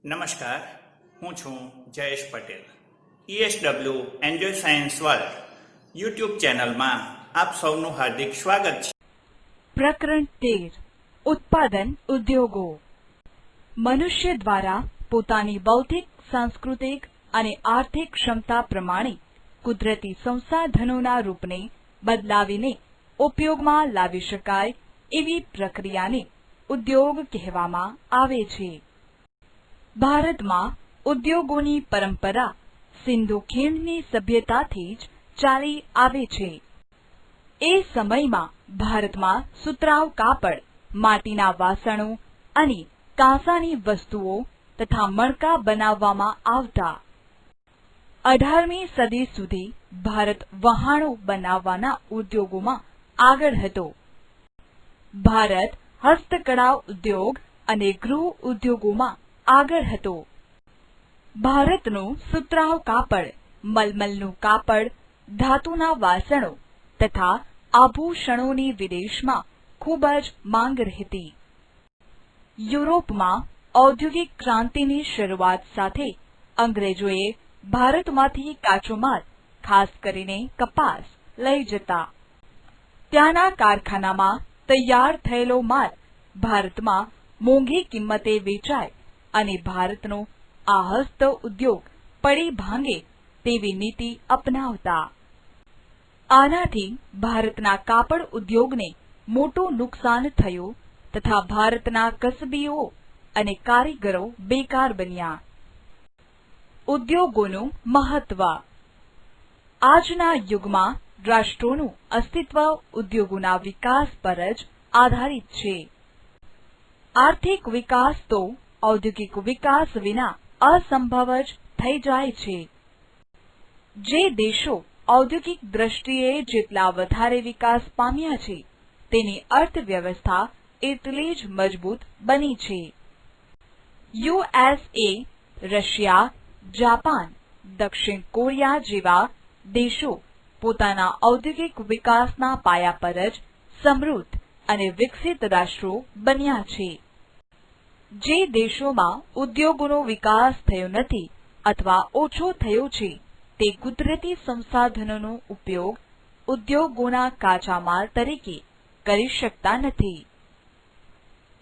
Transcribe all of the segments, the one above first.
નમસ્કાર, હું છું Jayesh Patel. ESW enjoy science world YouTube ચેનલમાં આપ સૌનું હાર્દિક સ્વાગત છે. પ્રકરણ 13 ઉત્પાદન ઉદ્યોગો. મનુષ્ય દ્વારા પોતાની બૌદ્ધિક, સાંસ્કૃતિક અને આર્થિક ક્ષમતા પ્રમાણે કુદરતી સંસાધનોના રૂપને બદલાવીને ઉપયોગમાં લાવી શકાય એવી પ્રક્રિયાને ઉદ્યોગ કહેવામાં આવે છે. ભારતમાં ઉદ્યોગોની પરંપરા સિંધુ ખીણની સભ્યતાથી જ ચાલી આવે છે. એ સમયમાં ભારતમાં સુતરાઉ કાપડ, માટીના વાસણો અને કાંસાની વસ્તુઓ તથા મણકા બનાવવામાં આવતા. 18મી સદી સુધી ભારત વહાણો બનાવવાના ઉદ્યોગોમાં આગળ હતો. ભારત હસ્તકળા ઉદ્યોગ અને ગૃહ ઉદ્યોગોમાં આગળ હતો. ભારતનું સુતરાઉ કાપડ, મલમલનું કાપડ, ધાતુના વાસણો તથા આભૂષણોની વિદેશમાં ખૂબ જ માંગ રહેતી. યુરોપમાં ઔદ્યોગિક ક્રાંતિની શરૂઆત સાથે અંગ્રેજોએ ભારતમાંથી કાચો માલ, ખાસ કરીને કપાસ, લઈ જતા. ત્યાંના કારખાનામાં તૈયાર થયેલો માલ ભારતમાં મોંઘી કિંમતે વેચાય અને ભારતનો આ હસ્ત ઉદ્યોગ પડી ભાંગે તેવી નીતિ અપનાવતા. આનાથી ભારતના કાપડ ઉદ્યોગને મોટું નુકસાન થયું તથા ભારતના કસબીઓ અને કારીગરો બેકાર બન્યા. ઉદ્યોગોનું મહત્વ. આજના યુગમાં રાષ્ટ્રોનું અસ્તિત્વ ઉદ્યોગોના વિકાસ પર જ આધારિત છે. આર્થિક વિકાસ તો ઔદ્યોગિક વિકાસ વિના અસંભવ જ થઈ જાય છે. જે દેશો ઔદ્યોગિક દ્રષ્ટિએ જેટલા વધારે વિકાસ પામ્યા છે તેની અર્થવ્યવસ્થા એટલી જ મજબૂત બની છે. USA, રશિયા, જાપાન, દક્ષિણ કોરિયા જેવા દેશો પોતાના ઔદ્યોગિક વિકાસના પાયા પર જ સમૃદ્ધ અને વિકસિત રાષ્ટ્રો બન્યા છે. જે દેશોમાં ઉદ્યોગોનો વિકાસ થયો નથી અથવા ઓછો થયો છે તે કુદરતી સંસાધનોનો ઉપયોગ ઉદ્યોગોના કાચા માલ તરીકે કરી શકતા નથી.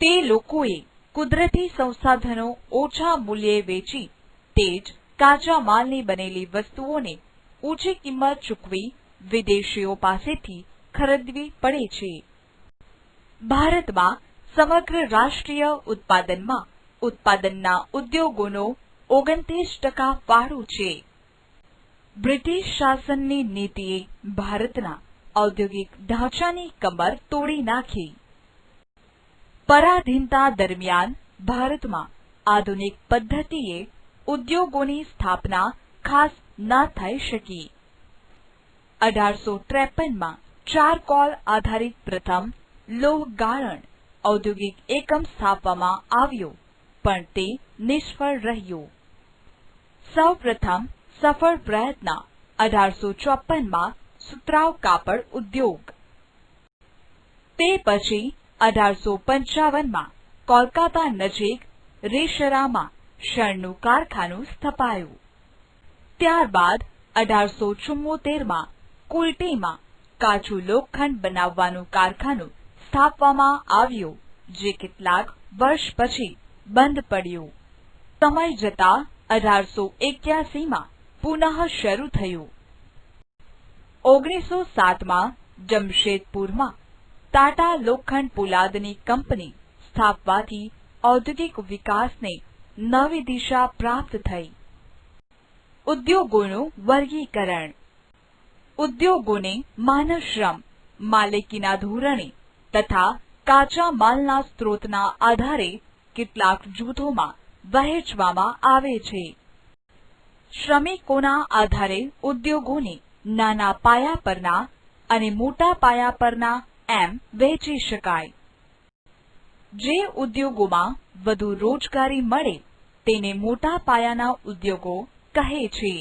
તે લોકોએ કુદરતી સંસાધનો ઓછા મૂલ્યે વેચી તે જ કાચા માલની બનેલી વસ્તુઓને ઊંચી કિંમત ચૂકવી વિદેશીઓ પાસેથી ખરીદવી પડે છે. ભારતમાં સમગ્ર રાષ્ટ્રીય ઉત્પાદનમાં ઉત્પાદનના ઉદ્યોગોનો 29% ફાળો છે. બ્રિટિશ શાસનની નીતિએ ભારતના ઔદ્યોગિક ઢાંચાની કમર તોડી નાખી. પરાધીનતા દરમિયાન ભારતમાં આધુનિક પદ્ધતિએ ઉદ્યોગોની સ્થાપના ખાસ ન થઈ શકી. 1853માં ચારકોલ આધારિત પ્રથમ લોહ ગાળણ ઔદ્યોગિક એકમ સ્થાપવામાં આવ્યો પણ તે નિષ્ફળ રહ્યો. સૌપ્રથમ સફળ પ્રયત્ન 1854માં સુતરાઉ કાપડ ઉદ્યોગ. તે પછી 1855માં કોલકાતા નજીક રેશરામાં શણનું કારખાનું સ્થપાયું. ત્યારબાદ 1874માં કુલ્ટીમાં કાચું લોખંડ બનાવવાનું કારખાનું સ્થાપવામાં આવ્યું જે કેટલાક વર્ષ પછી બંધ પડ્યું. સમય જતાં 1881માં પુનઃ શરૂ થયું. 1907માં જમશેદપુરમાં ટાટા લોખંડ પોલાદની કંપની સ્થાપવાથી ઔદ્યોગિક વિકાસને નવી દિશા પ્રાપ્ત થઈ. ઉદ્યોગોનું વર્ગીકરણ. ઉદ્યોગોને માનવશ્રમ, માલિકીના ધોરણે તથા કાચા માલના સ્ત્રોતના આધારે કેટલાક જૂથોમાં વહેંચવામાં આવે છે. શ્રમિકોના આધારે ઉદ્યોગોને નાના પાયા પરના અને મોટા પાયા પરના એમ વહેંચી શકાય. જે ઉદ્યોગોમાં વધુ રોજગારી મળે તેને મોટા પાયાના ઉદ્યોગો કહે છે.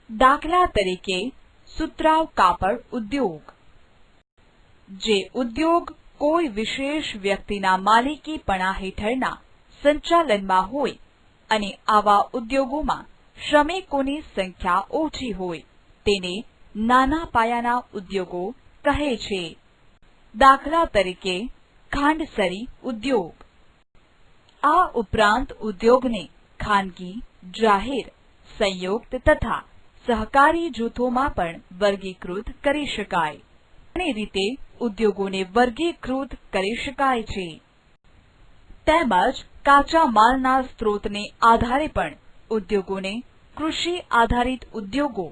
દાખલા તરીકે સુતરાઉ કાપડ ઉદ્યોગ. જે ઉદ્યોગ કોઈ વિશેષ વ્યક્તિના માલિકીપણા હેઠળના સંચાલનમાં હોય અને આવા ઉદ્યોગોમાં શ્રમિકોની સંખ્યા ઓછી હોય તેને નાના પાયાના ઉદ્યોગો કહે છે. દાખલા તરીકે ખાંડસરી ઉદ્યોગ. આ ઉપરાંત ઉદ્યોગને ખાનગી, જાહેર, સંયુક્ત તથા સહકારી જૂથોમાં પણ વર્ગીકૃત કરી શકાય. આ રીતે ઉદ્યોગોને વર્ગીકૃત કરી શકાય છે. તેમજ કાચા માલના સ્ત્રોતને આધારે પણ ઉદ્યોગોને કૃષિ આધારિત ઉદ્યોગો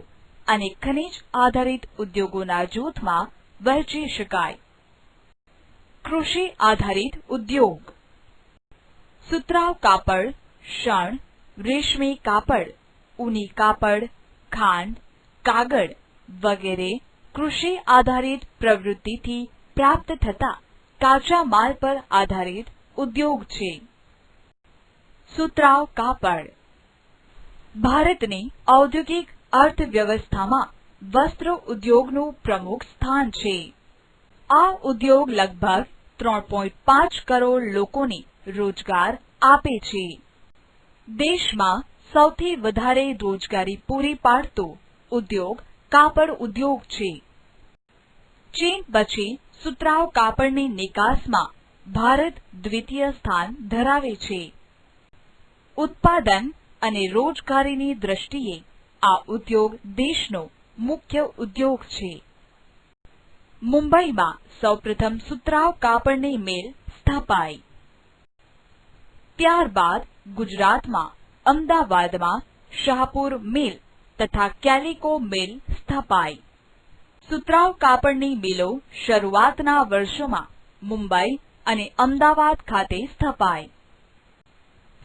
અને ખનિજ આધારિત ઉદ્યોગોના જૂથમાં વહેંચી શકાય. કૃષિ આધારિત ઉદ્યોગ. સુતરાઉ કાપડ, શણ, રેશમી કાપડ, ઊની કાપડ, ખાંડ, કાગળ વગેરે કૃષિ આધારિત પ્રવૃત્તિથી પ્રાપ્ત થતા કાચા માલ પર આધારિત ઉદ્યોગ છે. સુતરાઉ કાપડ. ભારતની ઔદ્યોગિક અર્થવ્યવસ્થામાં વસ્ત્ર ઉદ્યોગનું પ્રમુખ સ્થાન છે. આ ઉદ્યોગ લગભગ 3.5 કરોડ લોકોને રોજગાર આપે છે. દેશમાં સૌથી વધારે રોજગારી પૂરી પાડતો ઉદ્યોગ કાપડ ઉદ્યોગ છે. ચીન પછી સુતરાઉ કાપડની નિકાસમાં ભારત દ્વિતીય સ્થાન ધરાવે છે. ઉત્પાદન અને રોજગારીની દ્રષ્ટિએ આ ઉદ્યોગ દેશનો મુખ્ય ઉદ્યોગ છે. મુંબઈમાં સૌપ્રથમ સુતરાઉ કાપડની મિલ સ્થાપાઈ. ત્યારબાદ ગુજરાતમાં અમદાવાદમાં શાહપુર મિલ તથા કેલિકો મિલ સ્થાપાઈ. સુતરાઉ કાપડની મિલો શરૂઆતના વર્ષોમાં મુંબઈ અને અમદાવાદ ખાતે સ્થપાઈ.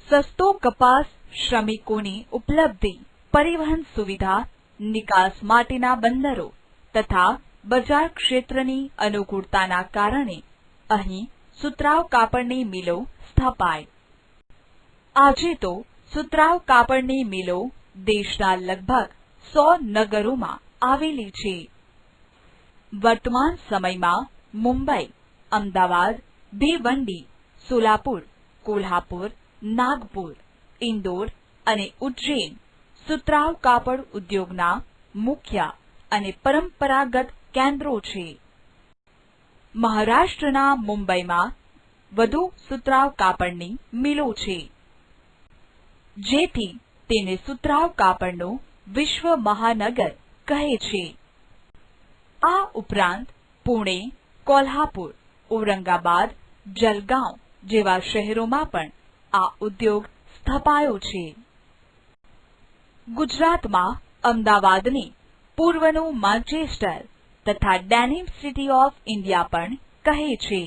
સસ્તો કપાસ, શ્રમિકોની ઉપલબ્ધિ, પરિવહન સુવિધા, નિકાસ માટેના બંદરો તથા બજાર ક્ષેત્રની અનુકૂળતાના કારણે અહીં સુતરાઉ કાપડની મિલો સ્થપાઈ. આજે તો સુતરાઉ કાપડની મિલો દેશના લગભગ 100 નગરોમાં આવેલી છે. વર્તમાન સમયમાં મુંબઈ, અમદાવાદ, ભિવંડી, સોલાપુર, કોલ્હાપુર, નાગપુર, ઇન્દોર અને ઉજ્જૈન સુતરાઉ કાપડ ઉદ્યોગના મુખ્ય અને પરંપરાગત કેન્દ્રો છે. મહારાષ્ટ્રના મુંબઈમાં વધુ સુતરાઉ કાપડની મિલો છે, જેથી તેને સુતરાઉ કાપડનું વિશ્વ મહાનગર કહે છે. આ ઉપરાંત પુણે, કોલ્હાપુર, ઔરંગાબાદ, જલગાંવ જેવા શહેરોમાં પણ આ ઉદ્યોગ સ્થપાયો છે. ગુજરાતમાં અમદાવાદને પૂર્વનું માન્ચેસ્ટર તથા ડેનિમ સિટી ઓફ ઇન્ડિયા પણ કહે છે.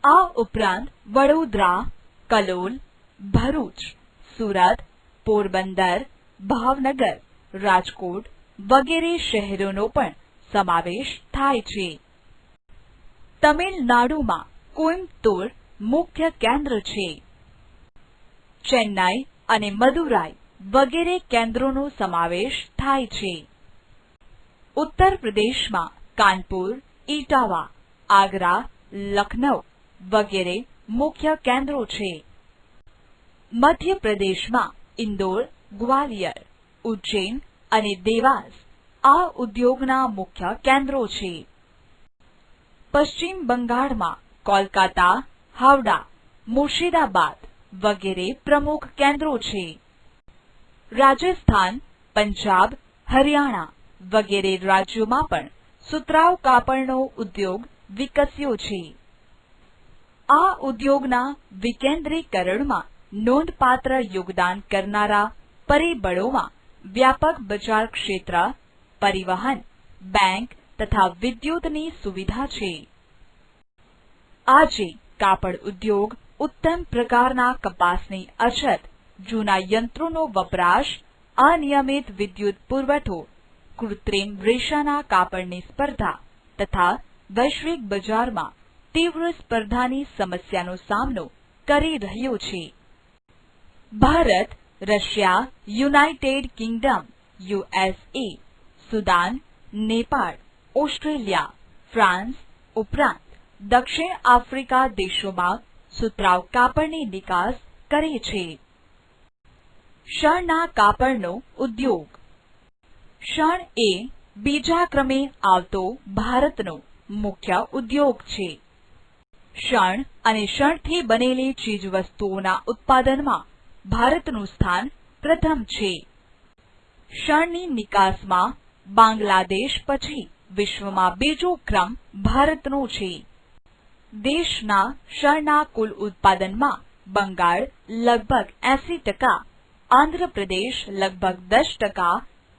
આ ઉપરાંત વડોદરા, કલોલ, ભરૂચ, સુરત, પોરબંદર, ભાવનગર, રાજકોટ વગેરે શહેરોનો પણ સમાવેશ થાય છે. તમિલનાડુમાં કોઇમ્બતુર મુખ્ય કેન્દ્ર છે. ચેન્નાઈ અને મદુરાઈ વગેરે કેન્દ્રોનો સમાવેશ થાય છે. ઉત્તર પ્રદેશમાં કાનપુર, ઇટાવા, આગ્રા, લખનઉ વગેરે મુખ્ય કેન્દ્રો છે. મધ્ય પ્રદેશમાં ઇન્દોર, ગ્વાલિયર, ઉજ્જૈન અને દેવાસ આ ઉદ્યોગના મુખ્ય કેન્દ્રો છે. પશ્ચિમ બંગાળમાં કોલકાતા, હાવડા, મુર્શિદાબાદ વગેરે પ્રમુખ કેન્દ્રો છે. રાજસ્થાન, પંજાબ, હરિયાણા વગેરે રાજ્યોમાં પણ સુતરાઉ કાપડનો ઉદ્યોગ વિકસ્યો છે. આ ઉદ્યોગના વિકેન્દ્રીકરણમાં નોંધપાત્ર યોગદાન કરનારા પરિબળોમાં વ્યાપક બજાર ક્ષેત્ર, પરિવહન, બેંક તથા વિદ્યુતની સુવિધા છે. આજે કાપડ ઉદ્યોગ ઉત્તમ પ્રકારના કપાસની અછત, જૂના યંત્રોનો વપરાશ, અનિયમિત વિદ્યુત પુરવઠો, કૃત્રિમ રેશાના કાપડની સ્પર્ધા તથા વૈશ્વિક બજારમાં તીવ્ર સ્પર્ધાની સમસ્યાનો સામનો કરી રહ્યો છે. Bharat, Russia, United Kingdom, USA, Sudan, Nepal, Australia, France ઉપરાંત દક્ષિણ આફ્રિકા દેશોમાં સુતરાઉ કાપડની નિકાસ કરે છે. શણના કાપડનો ઉદ્યોગ. શણ એ બીજા ક્રમે આવતો ભારતનો મુખ્ય ઉદ્યોગ છે. શણ અને શણથી બનેલી ચીજવસ્તુઓના ઉત્પાદનમાં ભારતનું સ્થાન પ્રથમ છે. શણની નિકાસમાં બાંગ્લાદેશ પછી વિશ્વમાં બીજો ક્રમ ભારતનો છે. દેશના શણના કુલ ઉત્પાદનમાં બંગાળ લગભગ 80%, આંધ્રપ્રદેશ લગભગ 10%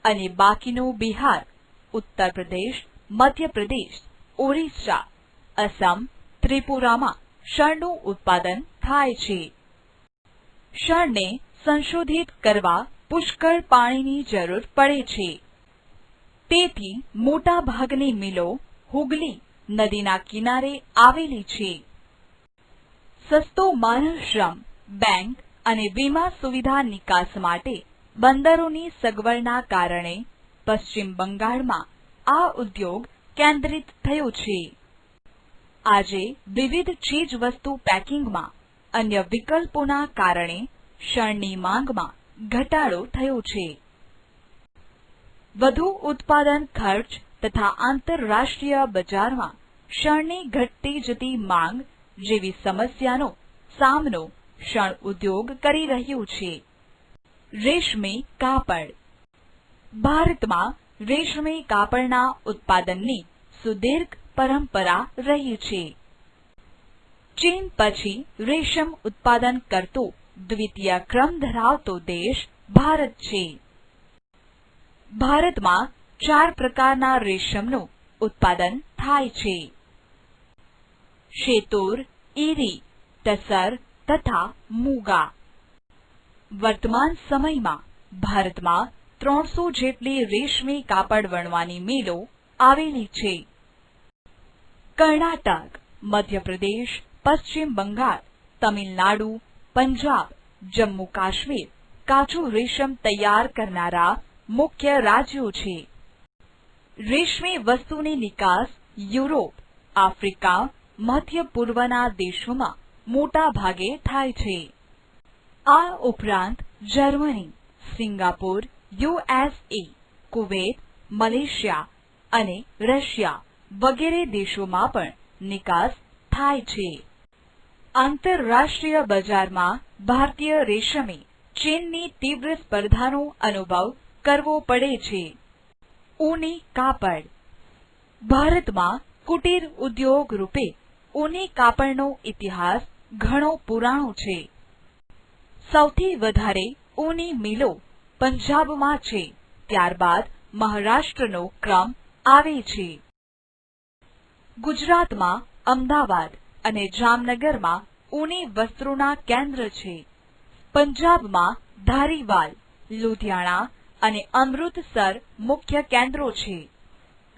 અને બાકીનું બિહાર, ઉત્તર પ્રદેશ, મધ્યપ્રદેશ, ઓરિસ્સા, અસમ, ત્રિપુરામાં શણનું ઉત્પાદન થાય છે. શણને સંશોધિત કરવા પુષ્કળ પાણીની જરૂર પડે છે. તેથી મોટા ભાગની મિલો હુગલી નદીના કિનારે આવેલી છે. સસ્તો માનવ શ્રમ, બેંક અને વીમા સુવિધા નિકાસ માટે બંદરોની સગવડના કારણે પશ્ચિમ બંગાળમાં આ ઉદ્યોગ કેન્દ્રિત થયો છે. આજે વિવિધ ચીજવસ્તુ પેકિંગમાં અન્ય વિકલ્પોના કારણે શણની માંગમાં ઘટાડો થયો છે. વધુ ઉત્પાદન ખર્ચ તથા આંતરરાષ્ટ્રીય બજારમાં શણની ઘટતી જતી માંગ જેવી સમસ્યાનો સામનો શણ ઉદ્યોગ કરી રહ્યું છે. રેશમી કાપડ. ભારતમાં રેશમી કાપડના ઉત્પાદનની સુદીર્ઘ પરંપરા રહી છે. ચીન પછી રેશમ ઉત્પાદન કરતો દ્વિતીય ક્રમ ધરાવતો દેશ ભારત છે. ભારતમાં 4 પ્રકારના રેશમનું ઉત્પાદન થાય છે: શેતૂર, ઈરી, ટસર તથા મૂગા. વર્તમાન સમયમાં ભારતમાં 300 જેટલી રેશમી કાપડ વણવાની મિલો આવેલી છે. કર્ણાટક, મધ્યપ્રદેશ, પશ્ચિમ બંગાળ, તમિલનાડુ, પંજાબ, જમ્મુ કાશ્મીર કાચું રેશમ તૈયાર કરનારા મુખ્ય રાજ્યો છે. રેશમી વસ્તુની નિકાસ યુરોપ, આફ્રિકા, મધ્ય પૂર્વના દેશોમાં મોટા ભાગે થાય છે. આ ઉપરાંત Germany, Singapore, USA, Kuwait, Malaysia અને રશિયા વગેરે દેશોમાં પણ નિકાસ થાય છે. આંતરરાષ્ટ્રીય બજારમાં ભારતીય રેશમે ચીનની તીવ્ર સ્પર્ધાનો અનુભવ કરવો પડે છે. ઊની કાપડ. ભારતમાં કુટીર ઉદ્યોગ રૂપે ઊની કાપડનો ઇતિહાસ ઘણો પુરાણો છે. સૌથી વધારે ઊની મિલો પંજાબમાં છે, ત્યારબાદ મહારાષ્ટ્રનો ક્રમ આવે છે. ગુજરાતમાં અમદાવાદ અને જામનગરમાં ઊની વસ્ત્રોના કેન્દ્ર છે. પંજાબમાં ધારીવાલ, લુધિયાણા અને અમૃતસર મુખ્ય કેન્દ્રો છે.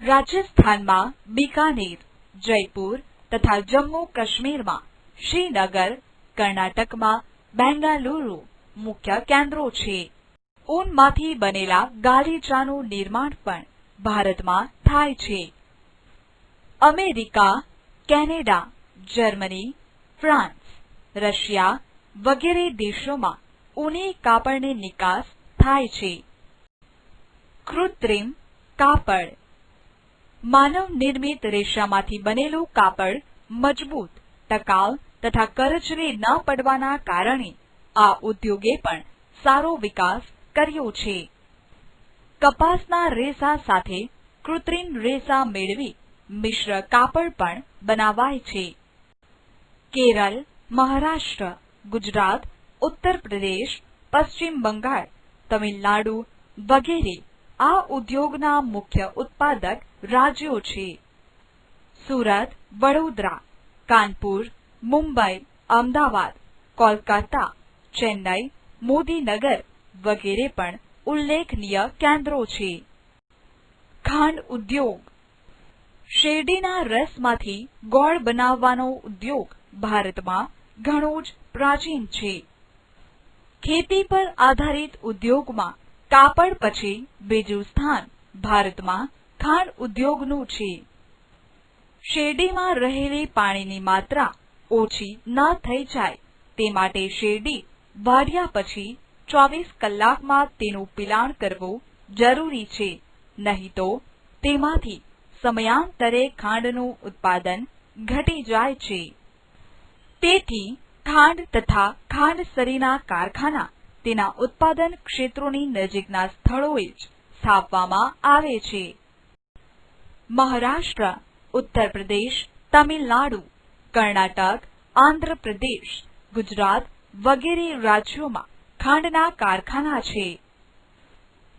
રાજસ્થાનમાં બિકાનેર, જયપુર તથા જમ્મુ કાશ્મીરમાં શ્રીનગર, કર્ણાટકમાં બેંગાલુરુ મુખ્ય કેન્દ્રો છે. ઊનમાંથી બનેલા ગાલીચાનું નિર્માણ પણ ભારતમાં થાય છે. America, Canada, Germany, France, Russia વગેરે દેશોમાં ઊની કાપડની નિકાસ થાય છે. કૃત્રિમ કાપડ. માનવ નિર્મિત રેશામાંથી બનેલું કાપડ મજબૂત, ટકાઉ તથા કરચલી ન પડવાના કારણે આ ઉદ્યોગે પણ સારો વિકાસ કર્યો છે. કપાસના રેસા સાથે કૃત્રિમ રેસા મેળવી મિશ્ર કાપડ પણ બનાવાય છે. કેરળ, મહારાષ્ટ્ર, ગુજરાત, ઉત્તર પ્રદેશ, પશ્ચિમ બંગાળ, તમિલનાડુ વગેરે આ ઉદ્યોગના મુખ્ય ઉત્પાદક રાજ્યો છે. સુરત, વડોદરા, કાનપુર, મુંબઈ, અમદાવાદ, કોલકાતા, ચેન્નઈ, મોદીનગર વગેરે પણ ઉલ્લેખનીય કેન્દ્રો છે. ખાંડ ઉદ્યોગ. શેરડીના રસમાંથી ગોળ બનાવવાનો ઉદ્યોગ ભારતમાં ઘણો જ પ્રાચીન છે. ખેતી પર આધારિત ઉદ્યોગમાં કાપડ પછી બીજું સ્થાન ભારતમાં ખાંડ ઉદ્યોગનું છે. શેરડીમાં રહેલી પાણીની માત્રા ઓછી ન થઈ જાય તે માટે શેરડી વાઢ્યા પછી 24 કલાકમાં તેનું પિલાણ કરવું જરૂરી છે, નહીં તો તેમાંથી સમયાંતરે ખાંડનું ઉત્પાદન ઘટી જાય છે. તેથી ખાંડ તથા ખાંડસરીના કારખાના તેના ઉત્પાદન ક્ષેત્રોની નજીકના સ્થળોએ જ સ્થાપવામાં આવે છે. મહારાષ્ટ્ર, ઉત્તર પ્રદેશ, તમિલનાડુ, કર્ણાટક, આંધ્રપ્રદેશ, ગુજરાત વગેરે રાજ્યોમાં ખાંડના કારખાના છે.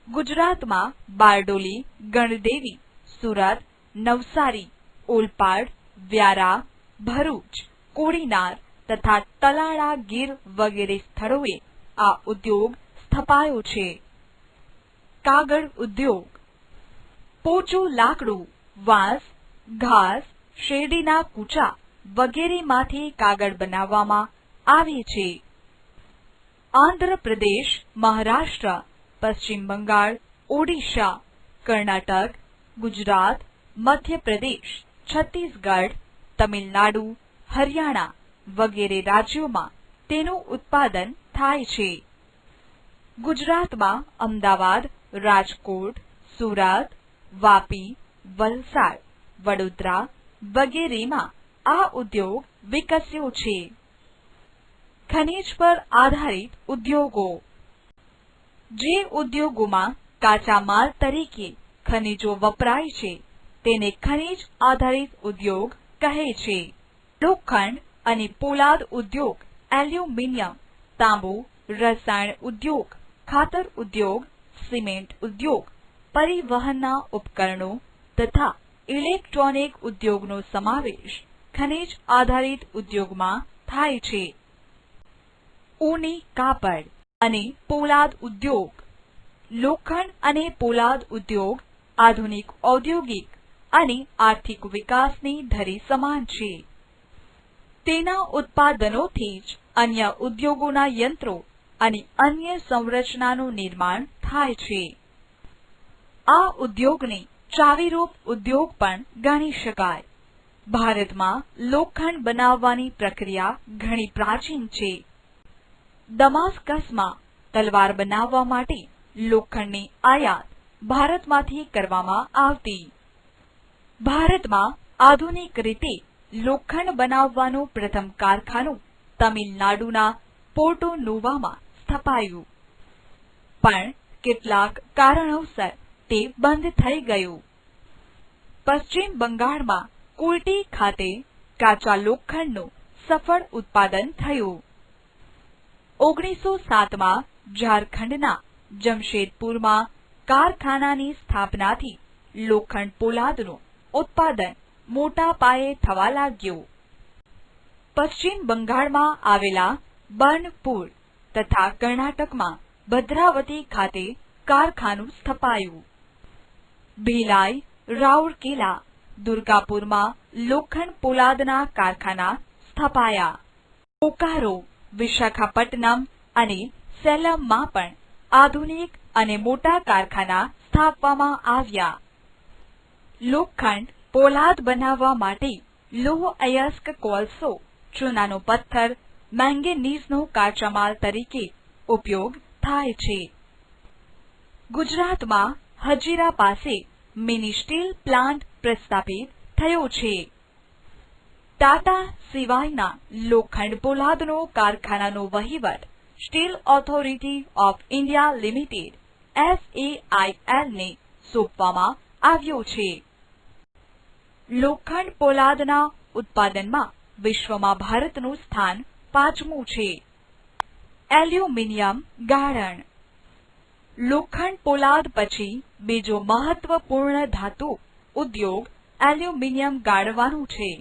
ગુજરાતમાં બારડોલી, ગણદેવી, સુરત, નવસારી, ઓલપાડ, વ્યારા, ભરૂચ, કોડીનાર તથા તલાળા ગીર વગેરે સ્થળોએ આ ઉદ્યોગ સ્થપાયો છે. કાગળ ઉદ્યોગ. પોચું લાકડું, વાંસ, ઘાસ, શેરડીના કૂચા વગેરેમાંથી કાગળ બનાવવામાં આવે છે. આંધ્રપ્રદેશ, મહારાષ્ટ્ર, પશ્ચિમ બંગાળ, ઓડિશા, કર્ણાટક, ગુજરાત, મધ્યપ્રદેશ, છત્તીસગઢ, તમિલનાડુ, હરિયાણા વગેરે રાજ્યોમાં તેનું ઉત્પાદન થાય છે. ગુજરાતમાં અમદાવાદ, રાજકોટ, સુરત, વાપી, વલસાડ, વડોદરા વગેરેમાં આ ઉદ્યોગ વિકસ્યો છે. ખનિજ પર આધારિત ઉદ્યોગો. જે ઉદ્યોગોમાં કાચા માલ તરીકે ખનિજો વપરાય છે તેને ખનિજ આધારિત ઉદ્યોગ કહે છે. લોખંડ અને પોલાદ ઉદ્યોગ, એલ્યુમિનિયમ, તાંબુ, રસાયણ ઉદ્યોગ, ખાતર ઉદ્યોગ, સિમેન્ટ ઉદ્યોગ, પરિવહનના ઉપકરણો તથા ઇલેક્ટ્રોનિક ઉદ્યોગનો સમાવેશ ખનિજ આધારિત ઉદ્યોગમાં થાય છે. ઊની કાપડ અને પોલાદ ઉદ્યોગ. લોખંડ અને પોલાદ ઉદ્યોગ આધુનિક ઔદ્યોગિક અને આર્થિક વિકાસની ધરી સમાન છે. તેના ઉત્પાદનોથી જ અન્ય ઉદ્યોગોના યંત્રો અને અન્ય સંરચનાનું નિર્માણ થાય છે. આ ઉદ્યોગને ચાવીરૂપ ઉદ્યોગ પણ ગણી શકાય. ભારતમાં લોખંડ બનાવવાની પ્રક્રિયા ઘણી પ્રાચીન છે. દમાસ્કસમાં તલવાર બનાવવા માટે લોખંડની આયાત ભારતમાંથી કરવામાં આવતી. ભારતમાં આધુનિક રીતે લોખંડ બનાવવાનું પ્રથમ કારખાનું તમિલનાડુના પોર્ટો નોવામાં સ્થપાયું, પણ કેટલાક કારણોસર તે બંધ થઈ ગયું. પશ્ચિમ બંગાળમાં કુર્ટી ખાતે કાચા લોખંડનું સફળ ઉત્પાદન થયું. 1907માં ઝારખંડના જમશેદપુરમાં કારખાનાની સ્થાપનાથી લોખંડ પોલાદનું ઉત્પાદન મોટા પાયે થવા લાગ્યું. પશ્ચિમ બંગાળમાં આવેલા બર્નપુર તથા કર્ણાટકમાં ભદ્રાવતી ખાતે કારખાનું સ્થપાયું. ભિલાઈ, રાઉરકેલા, દુર્ગાપુરમાં લોખંડ પોલાદના કારખાના સ્થપાયા. બોકારો, વિશાખાપટ્ટનમ અને સેલમમાં પણ આધુનિક અને મોટા કારખાના સ્થાપવામાં આવ્યા. લોખંડ પોલાદ બનાવવા માટે લોહ અયસ્ક કોલસો, ચૂનાનો પથ્થર, મેંગેનીઝનો કાચા માલ તરીકે ઉપયોગ થાય છે. ગુજરાતમાં હજીરા પાસે મિની સ્ટીલ પ્લાન્ટ પ્રસ્થાપિત થયો છે. ટાટા સિવાયના લોખંડ પોલાદનો કારખાનાનો વહીવટ steel authority of India limited SAIL ને સોંપવામાં આવ્યો છે. લોખંડ પોલાદના ઉત્પાદનમાં વિશ્વમાં ભારતનું સ્થાન 5મું છે. એલ્યુમિનિયમ ગાળણ. લોખંડ પોલાદ પછી બીજો મહત્વપૂર્ણ ધાતુ ઉદ્યોગ એલ્યુમિનિયમ ગાળવાનું છે.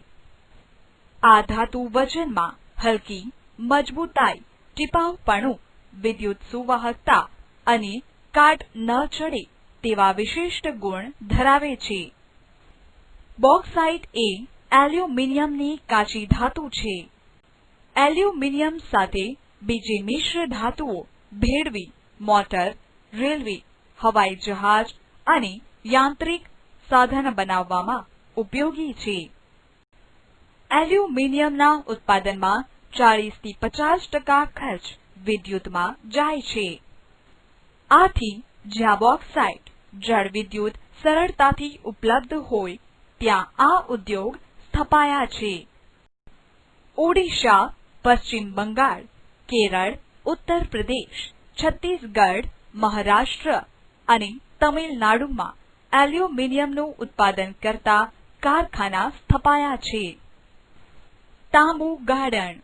આ ધાતુ વજનમાં હલકી, મજબૂતાઈ, ટીપાવપણું, વિદ્યુત સુવાહકતા અને કાટ ન ચડે તેવા વિશિષ્ટ ગુણ ધરાવે છે. બોક્સાઇટ એ એલ્યુમિનિયમની કાચી ધાતુ છે. એલ્યુમિનિયમ સાથે બીજી મિશ્ર ધાતુઓ ભેળવી મોટર, રેલવે, હવાઈ જહાજ અને યાંત્રિક સાધન બનાવવામાં ઉપયોગી છે. એલ્યુમિનિયમના ઉત્પાદનમાં 40 થી 50% ખર્ચ વિદ્યુતમાં જાય છે. આથી જ્યાં બોક્સાઇટ જળ વિદ્યુત સરળતાથી ઉપલબ્ધ હોય ત્યાં આ ઉદ્યોગ સ્થપાયા છે. ઓડિશા, પશ્ચિમ બંગાળ, કેરળ, ઉત્તર પ્રદેશ, છત્તીસગઢ, મહારાષ્ટ્ર અને તમિલનાડુમાં એલ્યુમિનિયમનું ઉત્પાદન કરતા કારખાના સ્થપાયા છે. તાંબુ ગાળણ.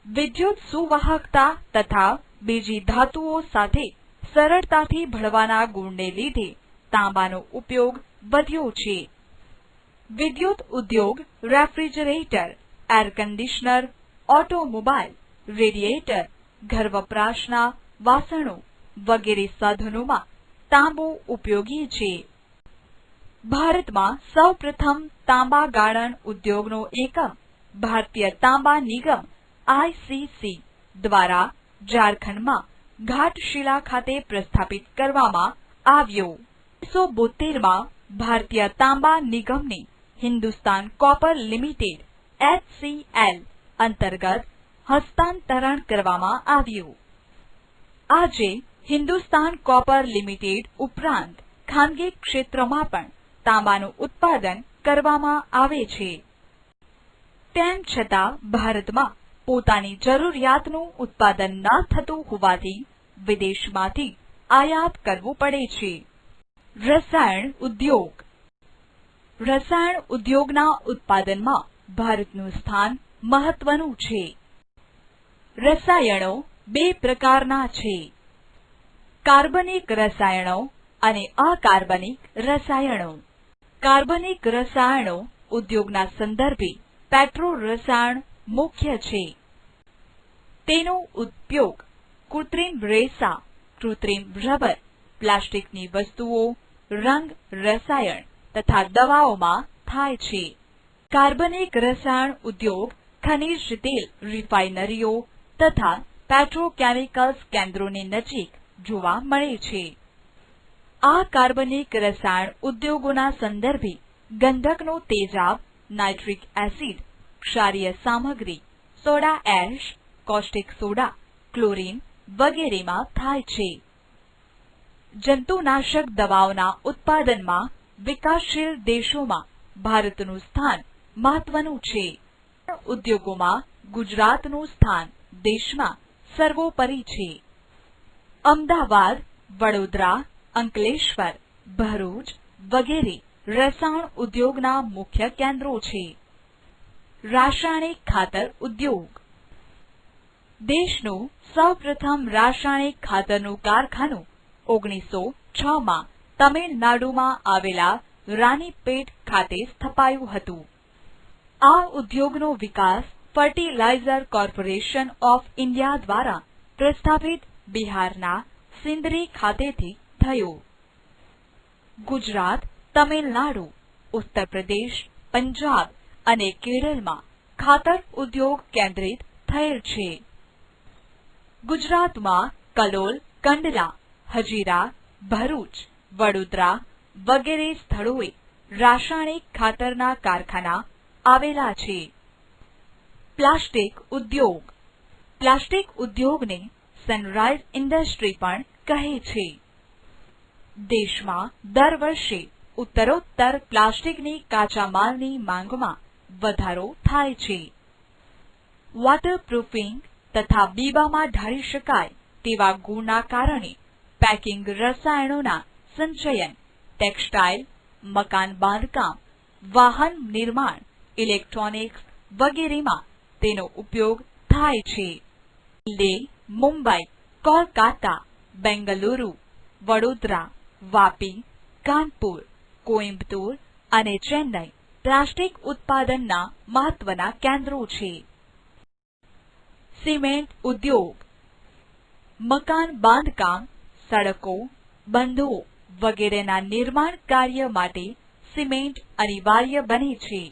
વિદ્યુત સુવાહકતા તથા બીજી ધાતુઓ સાથે સરળતાથી ભળવાના ગુણને લીધે તાંબાનો ઉપયોગ વધ્યો છે. વિદ્યુત ઉદ્યોગ refrigerator, air conditioner, automobile, radiator, ઘર વપરાશના વાસણો વગેરે સાધનોમાં તાંબુ ઉપયોગી છે. ભારતમાં સૌપ્રથમ તાંબા ગાળણ ઉદ્યોગનો એકમ ભારતીય તાંબા નિગમ ICC દ્વારા ઝારખંડમાં ઘાટશિલા ખાતે પ્રસ્થાપિત કરવામાં આવ્યો. 1972માં ભારતીય તાંબા નિગમને હિન્દુસ્તાન કોપર લિમિટેડ HCL અંતર્ગત હસ્તાંતરણ કરવામાં આવ્યું. આજે હિન્દુસ્તાન કોપર લિમિટેડ ઉપરાંત ખાનગી ક્ષેત્રમાં પણ તાંબાનું ઉત્પાદન કરવામાં આવે છે. તેમ છતાં ભારતમાં પોતાની જરૂરિયાતનું ઉત્પાદન ન થતું હોવાથી વિદેશમાંથી આયાત કરવું પડે છે. રસાયણ ઉદ્યોગ. રસાયણ ઉદ્યોગના ઉત્પાદનમાં ભારતનું સ્થાન મહત્વનું છે. રસાયણો બે પ્રકારના છે: કાર્બનિક રસાયણો અને અકાર્બનિક રસાયણો. કાર્બનિક રસાયણો ઉદ્યોગના સંદર્ભે પેટ્રો રસાયણ મુખ્ય છે. તેનો ઉપયોગ કૃત્રિમ રેસા, કૃત્રિમ રબર, પ્લાસ્ટિકની વસ્તુઓ, રંગ, રસાયણ તથા દવાઓમાં થાય છે. કાર્બનિક રસાયણ ઉદ્યોગ ખનિજ તેલ રિફાઇનરીઓ તથા પેટ્રોકેમિકલ્સ કેન્દ્રોની નજીક જોવા મળે છે. આ કાર્બનિક રસાયણ ઉદ્યોગોના સંદર્ભે ગંધકનો તેજાબ, નાઇટ્રિક એસિડ, ક્ષારીય સામગ્રી, soda ash, caustic soda, chlorine વગેરેમાં થાય છે. જંતુનાશક દવાઓના ઉત્પાદનમાં વિકાસશીલ દેશોમાં ભારતનું સ્થાન મહત્વનું છે. ઉદ્યોગોમાં ગુજરાતનું સ્થાન દેશમાં સર્વોપરી છે. અમદાવાદ, વડોદરા, અંકલેશ્વર, ભરૂચ વગેરે રસાયણ ઉદ્યોગના મુખ્ય કેન્દ્રો છે. રાસાયણિક ખાતર ઉદ્યોગ. દેશનું સૌપ્રથમ રાસાયણિક ખાતરનું કારખાનું 1906માં તમિલનાડુમાં આવેલા રાનીપેટ ખાતે સ્થપાયું હતું. આ ઉદ્યોગનો વિકાસ ફર્ટિલાઇઝર કોર્પોરેશન ઓફ ઇન્ડિયા દ્વારા પ્રસ્થાપિત બિહારના સિંદરી ખાતેથી થયો. ગુજરાત, તમિલનાડુ, ઉત્તર પ્રદેશ, પંજાબ અને કેરળમાં ખાતર ઉદ્યોગ કેન્દ્રિત થયેલ છે. ગુજરાતમાં કલોલ, કંડલા, હજીરા, ભરૂચ, વડોદરા વગેરે સ્થળોએ રાસાયણિક ખાતરના કારખાના આવેલા છે. પ્લાસ્ટિક ઉદ્યોગ. પ્લાસ્ટિક ઉદ્યોગને સનરાઇઝ ઇન્ડસ્ટ્રી પણ કહે છે. દેશમાં દર વર્ષે ઉત્તરોત્તર પ્લાસ્ટિકની કાચા માલની માંગમાં વધારો થાય છે. વોટરપ્રૂફિંગ તથા બીબામાં ઢાળી શકાય તેવા ગુણના કારણે પેકિંગ રસાયણોના સંચયન, ટેક્સટાઇલ, મકાન બાંધકામ, વાહન નિર્માણ, ઇલેક્ટ્રોનિક્સ વગેરેમાં તેનો ઉપયોગ થાય છે. દિલ્હી, મુંબઈ, કોલકાતા, બેંગલુરુ, વડોદરા, વાપી, કાનપુર, કોઇમ્બતુર અને ચેન્નઈ પ્લાસ્ટિક ઉત્પાદનના મહત્વના કેન્દ્રો છે. સિમેન્ટ ઉદ્યોગ. મકાન બાંધકામ, સડકો, બંધો વગેરેના નિર્માણ કાર્ય માટે સિમેન્ટ અનિવાર્ય બને છે.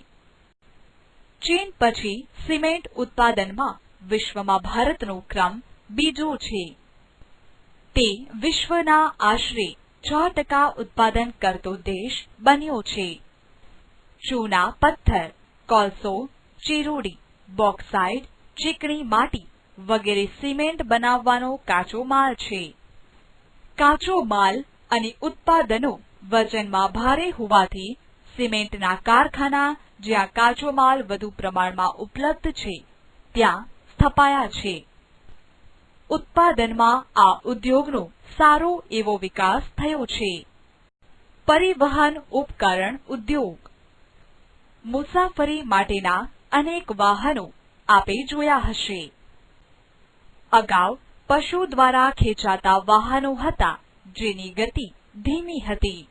ચીન પછી સિમેન્ટ ઉત્પાદનમાં વિશ્વમાં ભારતનો ક્રમ બીજો છે. તે વિશ્વના આશરે 6% ઉત્પાદન કરતો દેશ બન્યો છે. ચૂના પથ્થર, કોલસો, ચીરોડી, બોક્સાઇટ, ચીકણી માટી વગેરે સિમેન્ટ બનાવવાનો કાચો માલ છે. કાચો માલ અને ઉત્પાદનો વજનમાં ભારે હોવાથી સિમેન્ટના કારખાના જ્યાં કાચો માલ વધુ પ્રમાણમાં ઉપલબ્ધ છે ત્યાં સ્થપાયા છે. ઉત્પાદનમાં આ ઉદ્યોગનો સારો એવો વિકાસ થયો છે. પરિવહન ઉપકરણ ઉદ્યોગ. મુસાફરી માટેના અનેક વાહનો આપે જોયા હશે. અગાઉ પશુ દ્વારા ખેંચાતા વાહનો હતા જેની ગતિ ધીમી હતી.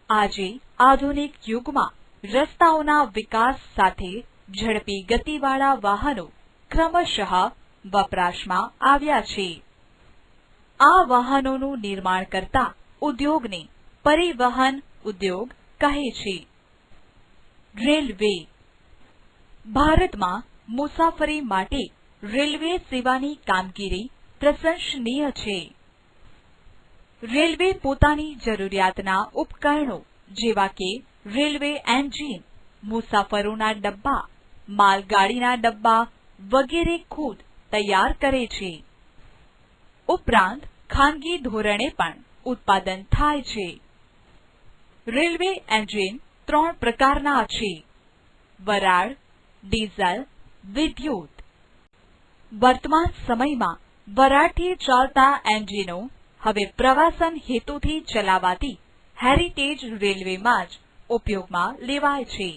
આજે આધુનિક યુગમાં રસ્તાઓના વિકાસ સાથે ઝડપી ગતિવાળા વાહનો ક્રમશઃ વપરાશમાં આવ્યા છે. આ વાહનોનું નિર્માણ કરતા ઉદ્યોગને પરિવહન ઉદ્યોગ કહે છે. રેલવે. ભારતમાં મુસાફરી માટે રેલવે સેવાની કામગીરી પ્રશંસનીય છે. રેલવે પોતાની જરૂરિયાતના ઉપકરણો જેવા કે રેલવે એન્જિન, મુસાફરોના ડબ્બા, માલગાડીના ડબ્બા વગેરે ખુદ તૈયાર કરે છે. ઉપરાંત ખાનગી ધોરણે પણ ઉત્પાદન થાય છે. રેલવે એન્જિન 3 પ્રકારના છે: વરાળ, ડીઝલ, વિદ્યુત. વર્તમાન સમયમાં વરાળથી ચાલતા એન્જિનો હવે પ્રવાસન હેતુથી ચલાવાતી હેરિટેજ રેલવેમાં જ ઉપયોગમાં લેવાય છે.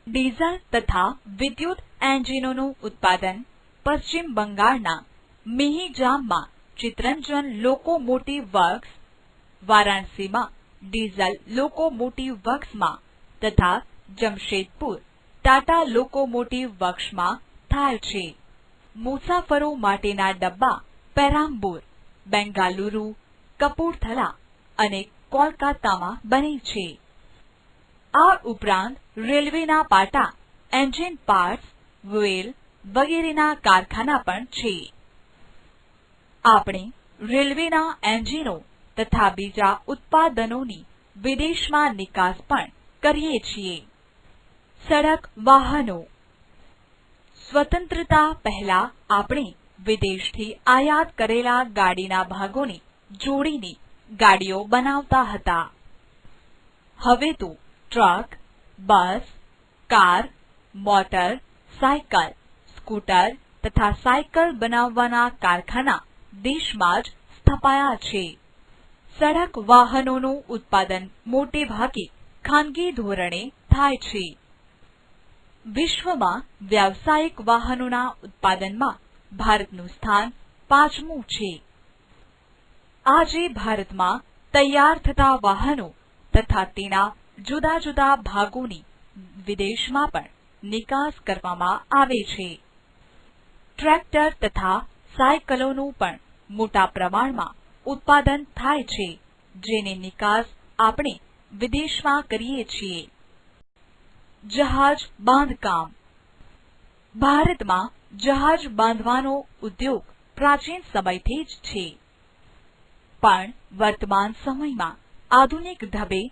ડીઝલ તથા વિદ્યુત એન્જિનોનું ઉત્પાદન પશ્ચિમ બંગાળના મિહિજામમાં ચિત્તરંજન લોકોમોટિવ વર્ક્સ, વારાણસીમાં ડીઝલ લોકોમોટિવ વર્ક્સમાં તથા જમશેદપુર ટાટા લોકોમોટિવ વર્ક્સમાં થાય છે. મુસાફરો માટેના ડબ્બા પેરામ્બૂર, બેંગાલુરુ, કપૂરથલા અને કોલકાતામાં બને છે. આ ઉપરાંત રેલવેના પાટા, એન્જિન પાર્ટ્સ, વ્હીલ વગેરેના કારખાના પણ છે. આપણે રેલવેના એન્જિનો તથા બીજા ઉત્પાદનોની વિદેશમાં નિકાસ પણ કરીએ છીએ. સડક વાહનો. સ્વતંત્રતા પહેલા આપણે વિદેશથી આયાત કરેલા ગાડીના ભાગોને જોડીને ગાડીઓ બનાવતા હતા. હવે તો ટ્રક, બસ, કાર, મોટર, સાયકલ, સ્કૂટર તથા સાયકલ બનાવવાના કારખાના દેશમાં જ સ્થપાયા છે. સડક વાહનોનું ઉત્પાદન મોટે ભાગે ખાનગી ધોરણે થાય છે. વિશ્વમાં વ્યાવસાયિક વાહનોના ઉત્પાદનમાં ભારતનું સ્થાન 5મું છે. આજે ભારતમાં તૈયાર થતા વાહનો તથા તેના જુદા જુદા ભાગોની વિદેશમાં પણ નિકાસ કરવામાં આવે છે. ટ્રેક્ટર તથા સાયકલોનું પણ મોટા પ્રમાણમાં ઉત્પાદન થાય છે, જેની નિકાસ આપણે વિદેશમાં કરીએ છીએ. જહાજ બાંધકામ. ભારતમાં જહાજ બાંધવાનો ઉદ્યોગ પ્રાચીન સમયથી જ છે, પણ વર્તમાન સમયમાં આધુનિક ઢબે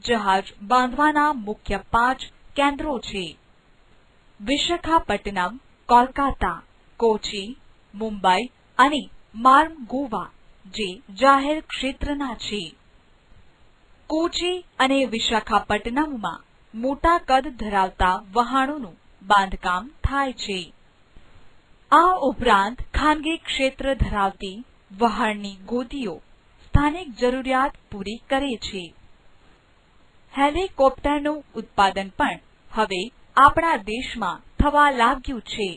જહાજ બાંધવાના મુખ્ય 5 કેન્દ્રો છે: વિશાખાપટ્ટનમ, કોલકાતા, કોચી, મુંબઈ અને માર્મગોવા, જે જાહેર ક્ષેત્રના છે. કોચી અને વિશાખાપટ્ટનમમાં મોટા કદ ધરાવતા વહાણોનું બાંધકામ થાય છે. આ ઉપરાંત ખાનગી ક્ષેત્ર ધરાવતી વહાણની ગોદીઓ સ્થાનિક જરૂરિયાત પૂરી કરે છે. હેલિકોપ્ટરનું ઉત્પાદન પણ હવે આપણા દેશમાં થવા લાગ્યું છે.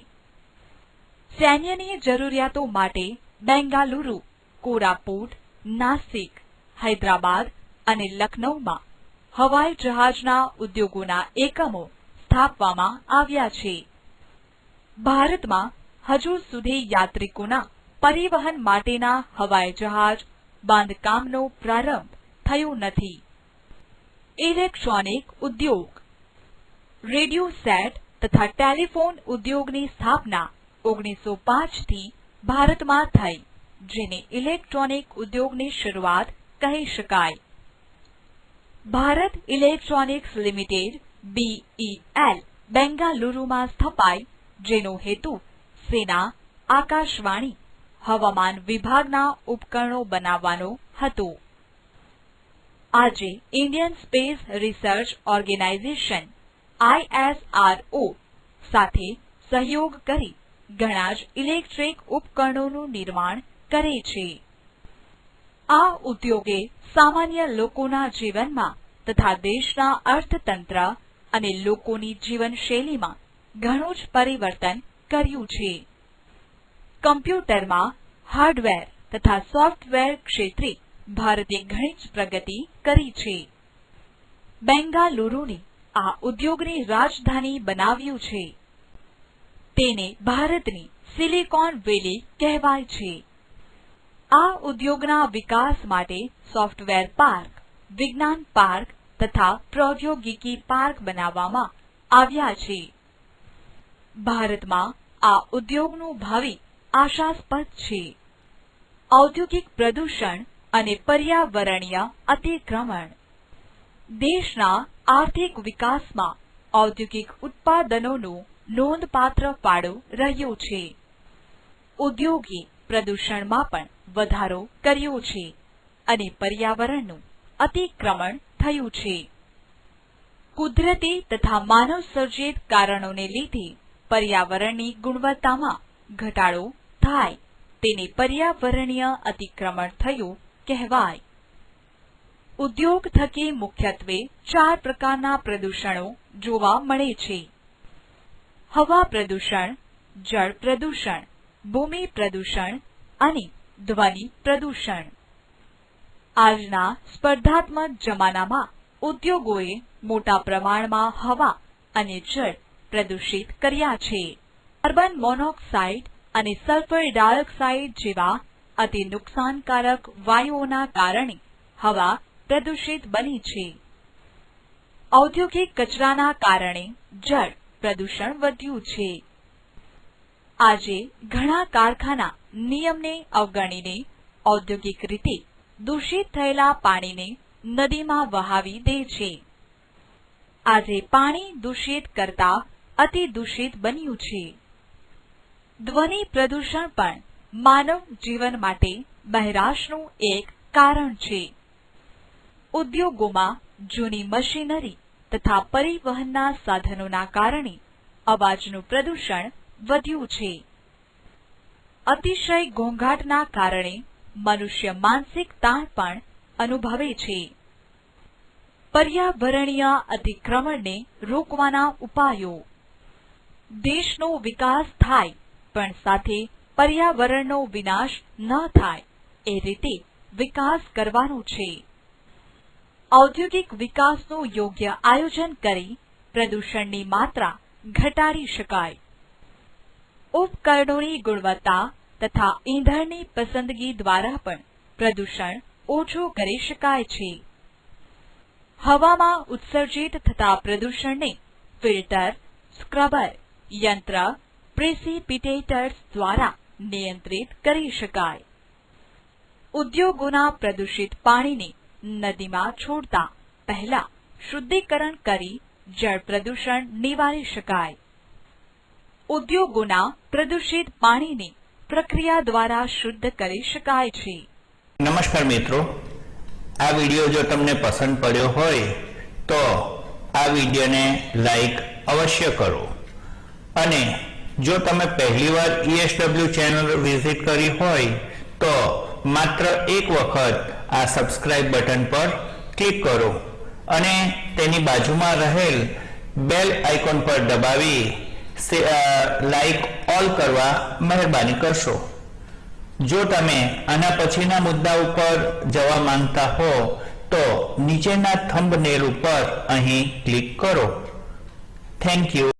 સૈન્યની જરૂરિયાતો માટે બેંગાલુરુ, કોરાપુટ, નાસિક, હૈદરાબાદ અને લખનૌમાં હવાઈ જહાજના ઉદ્યોગોના એકમો સ્થાપવામાં આવ્યા છે. ભારતમાં હજુ સુધી યાત્રિકોના પરિવહન માટેના હવાઈ જહાજ બાંધકામનો પ્રારંભ થયો નથી. ઇલેક્ટ્રોનિક ઉદ્યોગ. રેડિયો સેટ તથા ટેલિફોન ઉદ્યોગની સ્થાપના 1905 થી ભારતમાં થઈ, જેને ઇલેક્ટ્રોનિક ઉદ્યોગની શરૂઆત કહી શકાય. ભારત ઇલેક્ટ્રોનિક્સ લિમિટેડ BEL બેંગાલુરુમાં સ્થપાઈ, જેનો હેતુ સેના, આકાશવાણી હવામાન વિભાગના ઉપકરણો બનાવવાનો હતો. આજે Indian space research organisation ISRO સાથે સહયોગ કરી ઘણા જ ઇલેક્ટ્રિક ઉપકરણોનું નિર્માણ કરે છે. આ ઉદ્યોગે સામાન્ય લોકોના જીવનમાં તથા દેશના અર્થતંત્ર અને લોકોની જીવનશૈલીમાં ઘણું જ પરિવર્તન કર્યું છે. કમ્પ્યુટરમાં હાર્ડવેર તથા સોફ્ટવેર ક્ષેત્રે ભારતે ઘણી જ પ્રગતિ કરી છે. બેંગાલુરુને આ ઉદ્યોગની રાજધાની બનાવ્યું છે. તેને ભારતની સિલિકોન વેલી કહેવાય છે. આ ઉદ્યોગના વિકાસ માટે સોફ્ટવેર પાર્ક, વિજ્ઞાન પાર્ક તથા પ્રૌદ્યોગિકી પાર્ક બનાવવામાં આવ્યા છે. ભારતમાં આ ઉદ્યોગનું ભાવિ આશાસ્પદ છે. ઔદ્યોગિક પ્રદૂષણ અને પર્યાવરણીય અતિક્રમણ. દેશના આર્થિક વિકાસમાં ઔદ્યોગિક ઉત્પાદનોનો નોંધપાત્ર ફાળો રહ્યો છે. ઉદ્યોગે પ્રદૂષણમાં પણ વધારો કર્યો છે અને પર્યાવરણનું અતિક્રમણ થયું છે. કુદરતી તથા માનવસર્જિત કારણોને લીધે પર્યાવરણની ગુણવત્તામાં ઘટાડો થાય તેને પર્યાવરણીય અતિક્રમણ થયું કહેવાય. ઉદ્યોગ થકી મુખ્યત્વે 4 પ્રકારના પ્રદૂષણો જોવા મળે છે. હવા પ્રદૂષણ, જળ પ્રદૂષણ, ભૂમિ પ્રદૂષણ અને ધ્વનિ પ્રદૂષણ. આજના સ્પર્ધાત્મક જમાનામાં ઉદ્યોગોએ મોટા પ્રમાણમાં હવા અને જળ પ્રદૂષિત કર્યા છે. કાર્બન મોનોક્સાઇડ અને સલ્ફર ડાયોક્સાઇડ જેવા અતિ નુકસાનકારક વાયુઓના કારણે હવા પ્રદૂષિત બની છે. ઔદ્યોગિક કચરાના કારણે જળ પ્રદૂષણ વધ્યું છે. આજે ઘણા કારખાના નિયમને અવગણીને ઔદ્યોગિક રીતે દૂષિત થયેલા પાણીને નદીમાં વહાવી દે છે. આજે પાણી દૂષિત કરતા અતિ દૂષિત બન્યું છે. ધ્વનિ પ્રદૂષણ પણ માનવ જીવન માટે બહેરાશનું એક કારણ છે. ઉદ્યોગોમાં જૂની મશીનરી તથા પરિવહનના સાધનોના કારણે અવાજનું પ્રદૂષણ વધ્યું છે. અતિશય ઘોંઘાટના કારણે મનુષ્ય માનસિક તાણ પણ અનુભવે છે. પર્યાવરણીય અતિક્રમણને રોકવાના ઉપાયો. દેશનો વિકાસ થાય પણ સાથે પર્યાવરણનો વિનાશ ન થાય એ રીતે વિકાસ કરવાનો છે. ઔદ્યોગિક વિકાસનું યોગ્ય આયોજન કરી પ્રદૂષણની માત્રા ઘટાડી શકાય. ઉપકરણોની ગુણવત્તા તથા ઈંધણની પસંદગી દ્વારા પણ પ્રદૂષણ ઓછું કરી શકાય છે. હવામાં ઉત્સર્જિત થતા પ્રદૂષણને ફિલ્ટર, સ્ક્રબર, યંત્ર, પ્રેસિપિટેટર્સ દ્વારા નિયંત્રિત કરી શકાય. ઉદ્યોગોના પ્રદૂષિત પાણીને નદીમાં છોડતા પહેલા શુદ્ધિકરણ કરી જળ પ્રદૂષણ નિવારી શકાય. ઉદ્યોગોના પ્રદૂષિત પાણીને પ્રક્રિયા દ્વારા શુદ્ધ કરી શકાય છે. નમસ્કાર મિત્રો, આ વિડીયો જો તમને પસંદ પડ્યો હોય તો આ વિડીયોને લાઈક અવશ્ય કરો અને જો તમે પહેલીવાર ESW ચેનલ વિઝિટ કરી હોય તો માત્ર એક વખત આ સબસ્ક્રાઇબ બટન પર ક્લિક કરો અને તેની બાજુમાં રહેલ બેલ આઇકોન પર દબાવી લાઈક ઓલ કરવા મહેરબાની કરશો. જો તમે આના પછીના મુદ્દા ઉપર જવા માંગતા હો તો નીચેના થંબનેલ ઉપર અહીં ક્લિક કરો. Thank you.